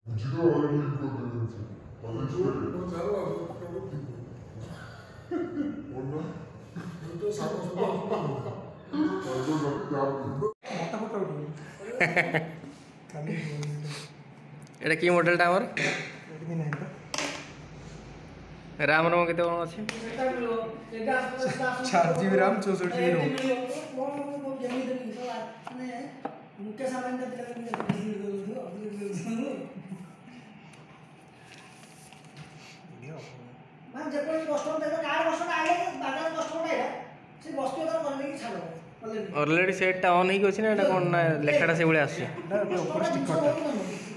Ciddi ayarlayıp gönderelim seni. Hadi çıkarıyor. Ondan. এটা কি মডেলটা আমার রাম রম কেতে কোন আছে 4 GB RAM 64 GB ROM already সেটটা অন হই গছি না এটা কোন না লেখাটা সেগুলো আসছে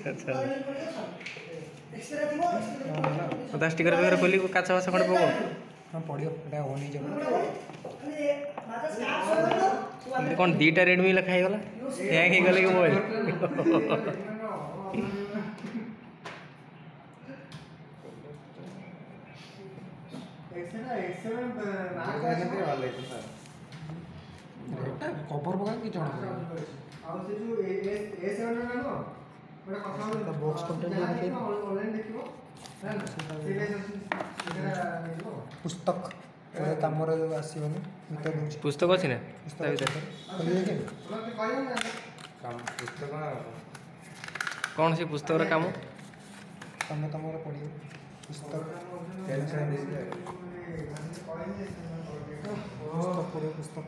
আচ্ছা ওটা স্টিकर वगैरह खोली काचा वाचा खडे पको हां पडियो एटा ऑन ही जब कौन दीटा रेडमी लिखा है गला हैंग ही गले के मोबाइल कवर पका कि जण आ से जो A7 ना नो बड़ा कथा द बॉक्स कंटेंट ऑनलाइन देखियो पुस्तक एटा तमर आसीबनी मिटर दउछ पुस्तक अछि ना ता भीतर काम पुस्तक कौन सी पुस्तक रा काम तमे तमर पढियो पुस्तक पुस्तक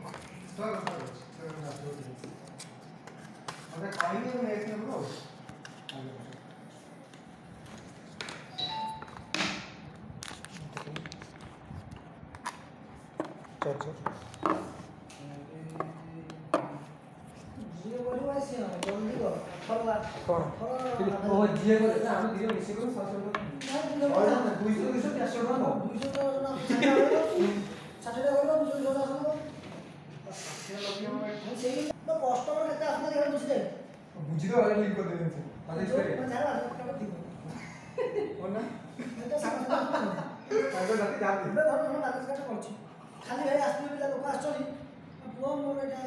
बुझिदो वाला लिंक कर देबे से आदेश करे कोन ना ताको जाति जाति खाली भाई आसले पिला लोक आछनी पुओ मोर एटा